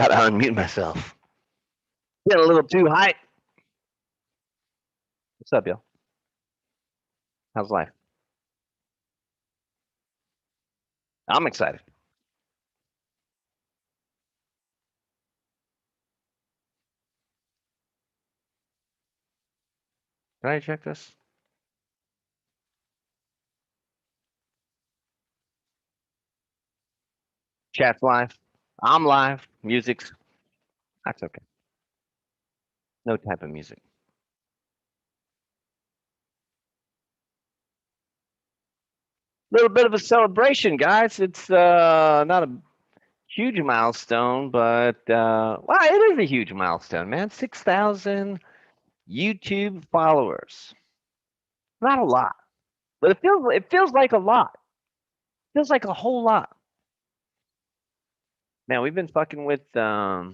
Gotta unmute myself. Getting a little too hype. What's up, yo? How's life? I'm excited. Can I check this? Chat's live. I'm live. Music's. That's okay. No type of music. Little bit of a celebration, guys. It's not a huge milestone, but well, it is a huge milestone, man. 6,000 YouTube followers. Not a lot, but it feels like a lot. Feels like a whole lot. Man, we've been fucking with YouTube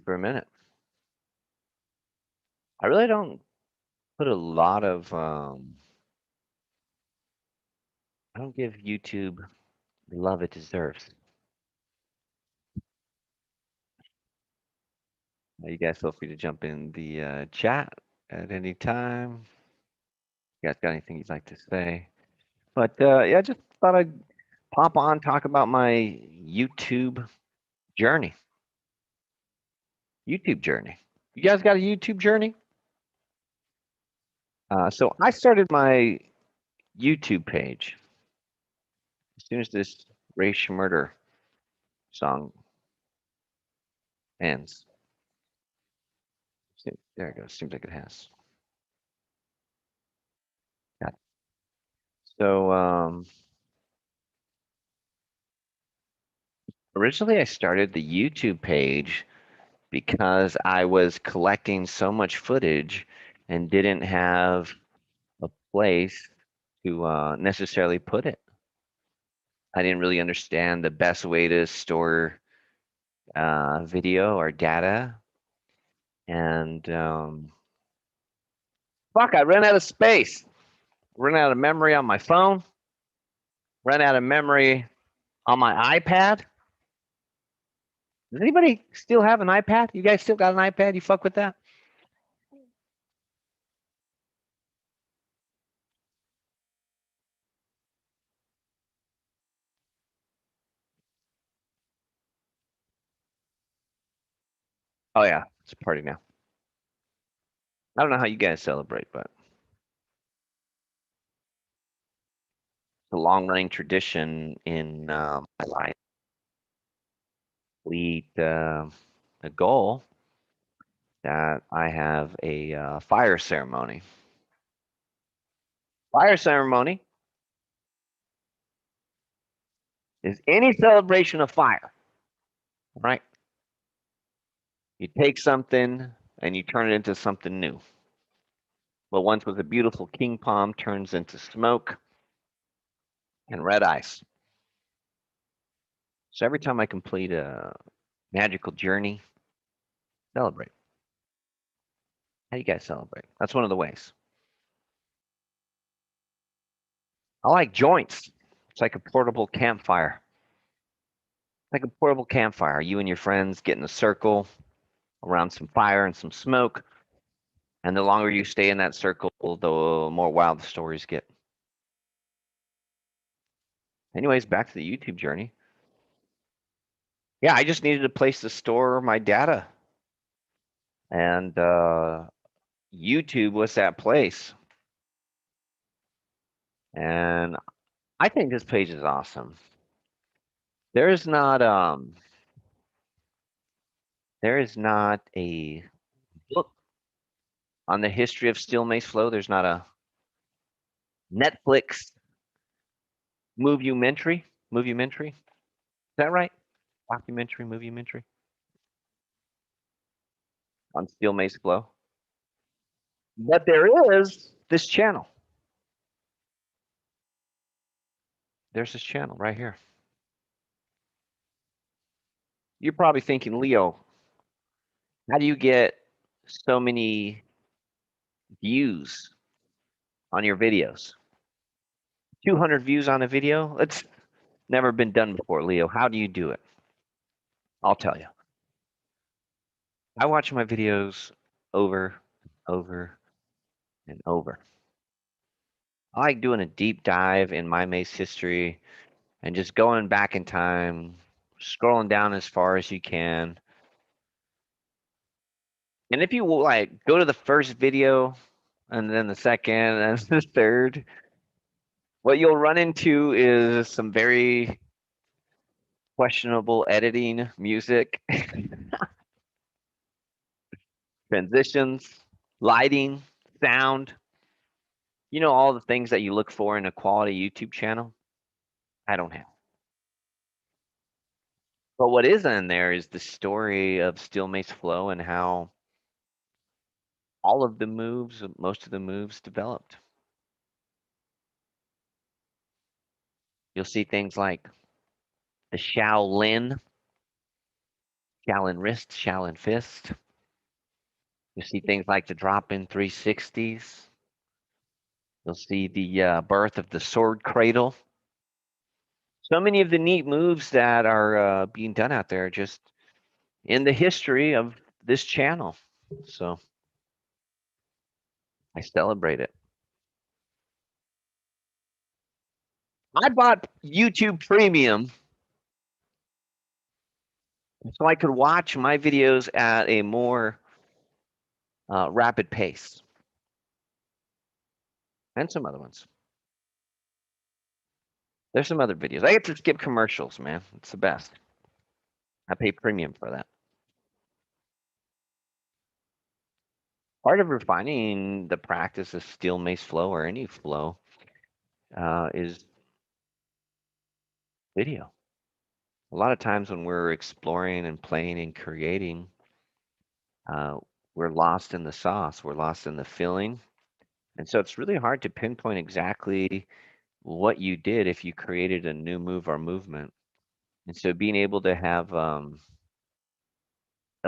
for a minute. I really don't put a lot of I don't give YouTube the love it deserves. You guys feel free to jump in the chat at any time. You guys got anything you'd like to say? But yeah, just thought I'd pop on, talk about my YouTube journey. YouTube journey. You guys got a YouTube journey? So I started my YouTube page as soon as this Ray Schmurder song ends. There it goes. Seems like it has. Got it. So originally I started the YouTube page because I was collecting so much footage and didn't have a place to necessarily put it. I didn't really understand the best way to store video or data. And fuck, I ran out of space. Ran out of memory on my phone. Ran out of memory on my iPad. Does anybody still have an iPad? You guys still got an iPad? You fuck with that? Oh yeah, it's a party now. I don't know how you guys celebrate, but it's a long-running tradition in my life. We a goal that I have a fire ceremony. Fire ceremony is any celebration of fire, right? You take something and you turn it into something new. What once was a beautiful king palm turns into smoke and red ice. So every time I complete a magical journey, celebrate. How do you guys celebrate? That's one of the ways. I like joints. It's like a portable campfire. Like a portable campfire. You and your friends get in a circle around some fire and some smoke. And the longer you stay in that circle, the more wild the stories get. Anyways, back to the YouTube journey. Yeah, I just needed a place to store my data. And YouTube was that place. And I think this page is awesome. There is not a book on the history of steel mace flow. There's not a Netflix movie-mentary. Is that right? Movie-mentary on steel mace flow. But there is this channel. There's this channel right here. You're probably thinking, Leo, how do you get so many views on your videos? 200 views on a video? It's never been done before, Leo. How do you do it? I'll tell you. I watch my videos over, over, and over. I like doing a deep dive in my Mace history and just going back in time, scrolling down as far as you can. And if you will, like go to the first video and then the second and the third, what you'll run into is some very questionable editing, music, transitions, lighting, sound. You know, all the things that you look for in a quality YouTube channel. I don't have. But what is in there is the story of Steel Mace Flow and how all of the moves, most of the moves developed. You'll see things like the Shaolin wrist, Shaolin fist. You see things like the drop in 360s. You'll see the birth of the sword cradle. So many of the neat moves that are being done out there just in the history of this channel. So I celebrate it. I bought YouTube Premium so I could watch my videos at a more rapid pace, and some other ones. There's some other videos. I get to skip commercials, man. It's the best. I pay premium for that. Part of refining the practice of steel mace flow or any flow is video. A lot of times when we're exploring and playing and creating, uh, we're lost in the sauce. We're lost in the feeling. And so it's really hard to pinpoint exactly what you did if you created a new move or movement. And so being able to have a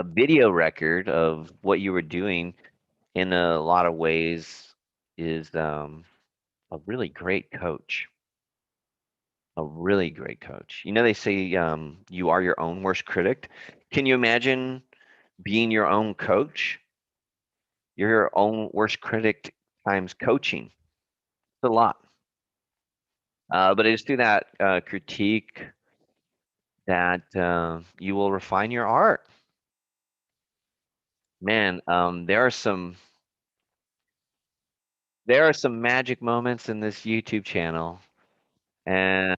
video record of what you were doing in a lot of ways is a really great coach. A really great coach. You know, they say you are your own worst critic. Can you imagine being your own coach? You're your own worst critic times coaching. It's a lot. But it is through that critique that you will refine your art. Man, there are some magic moments in this YouTube channel, and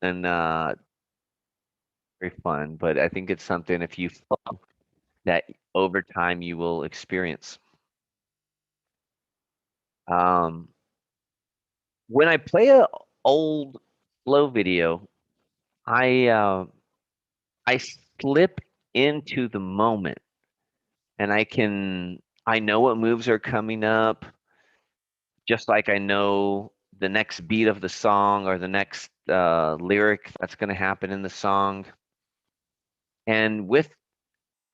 very fun. But I think it's something if you follow that over time you will experience. Um, when I play a old flow video, I uh, I slip into the moment, and I know what moves are coming up, just like I know the next beat of the song or the next lyric that's going to happen in the song. And with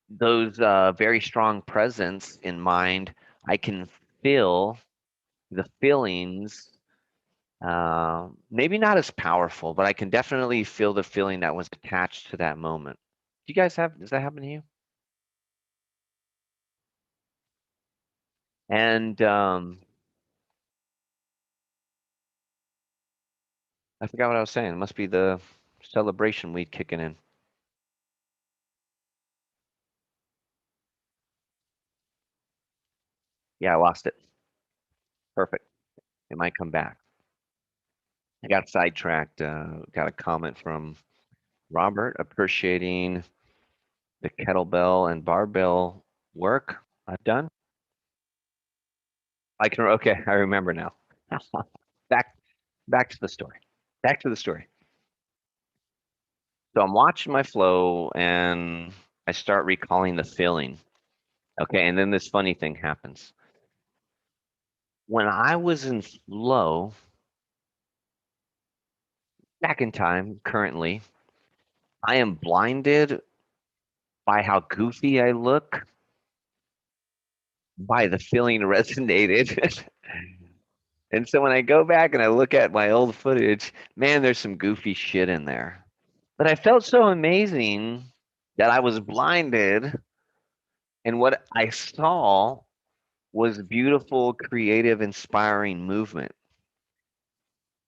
those very strong presence in mind, I can feel the feelings. Maybe not as powerful, but I can definitely feel the feeling that was attached to that moment. Do you guys have, does that happen to you? And I forgot what I was saying. It must be the celebration weed kicking in. Yeah, I lost it. Perfect. It might come back. I got sidetracked. Got a comment from Robert appreciating the kettlebell and barbell work I've done. I can, okay, I remember now. Back, back to the story. Back to the story. So I'm watching my flow and I start recalling the feeling. Okay, and then this funny thing happens. When I was in flow, back in time, currently, I am blinded by how goofy I look, by the feeling resonated. And so when I go back and I look at my old footage, man, there's some goofy shit in there. But I felt so amazing that I was blinded, and what I saw was beautiful, creative, inspiring movement.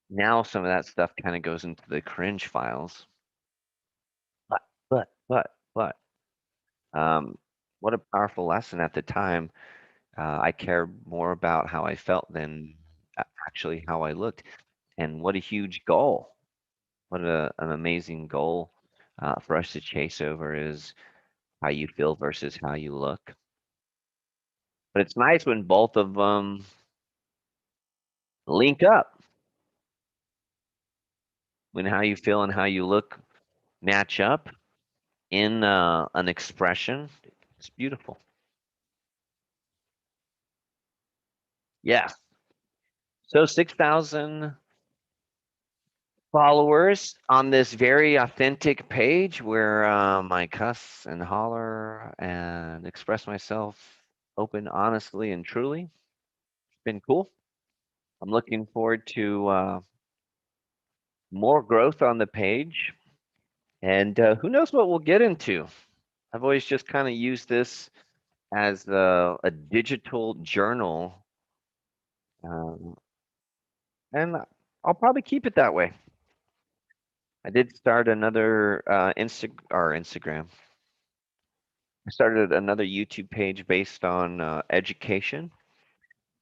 Now some of that stuff kind of goes into the cringe files. But, but, um, what a powerful lesson at the time. I cared more about how I felt than actually how I looked. And what a huge goal. What an amazing goal for us to chase over is how you feel versus how you look. But it's nice when both of them link up, when how you feel and how you look match up in an expression. It's beautiful. Yeah. So 6,000 followers on this very authentic page where I cuss and holler and express myself open, honestly, and truly. It's been cool. I'm looking forward to more growth on the page, and who knows what we'll get into. I've always just kind of used this as a digital journal, um, and I'll probably keep it that way. I did start another Instagram. I started another YouTube page based on education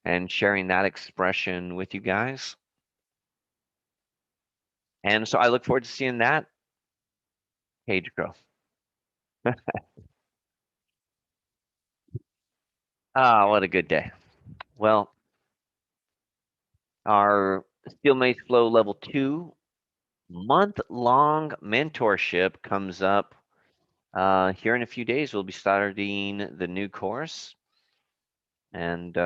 and sharing that expression with you guys. And so I look forward to seeing that page grow. Ah, what a good day. Well, our Steelmates Flow Level 2 month-long mentorship comes up here in a few days. We'll be starting the new course, and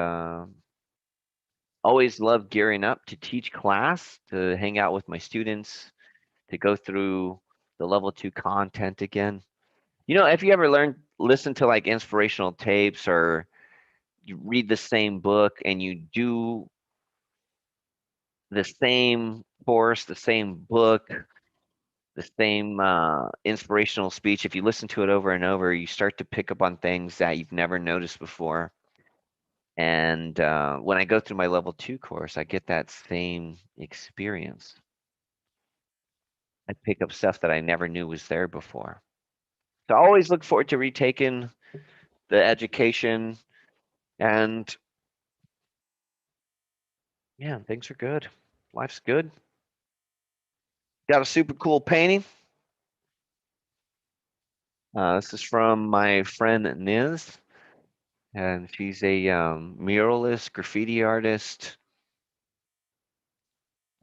always love gearing up to teach class, to hang out with my students, to go through the level 2 content again. You know, if you ever listen to like inspirational tapes or you read the same book and you do the same course, the same book, the same inspirational speech, if you listen to it over and over, you start to pick up on things that you've never noticed before. And when I go through my level 2 course, I get that same experience. I pick up stuff that I never knew was there before. So I always look forward to retaking the education, and yeah, things are good. Life's good. Got a super cool painting. This is from my friend Niz, and she's a muralist, graffiti artist,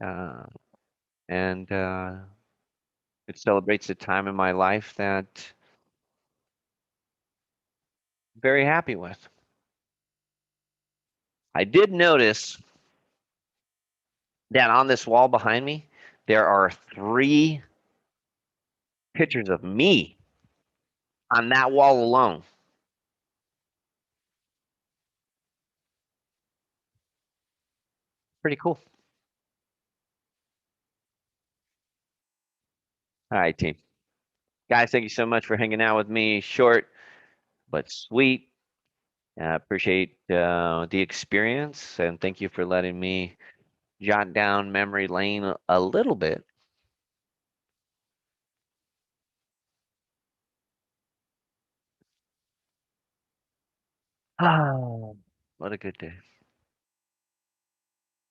uh, and it celebrates a time in my life that I'm very happy with. I did notice that on this wall behind me, there are 3 pictures of me on that wall alone. Pretty cool. All right, team. Guys, thank you so much for hanging out with me. Short but sweet. Appreciate the experience, and thank you for letting me jot down memory lane a little bit. Oh, what a good day.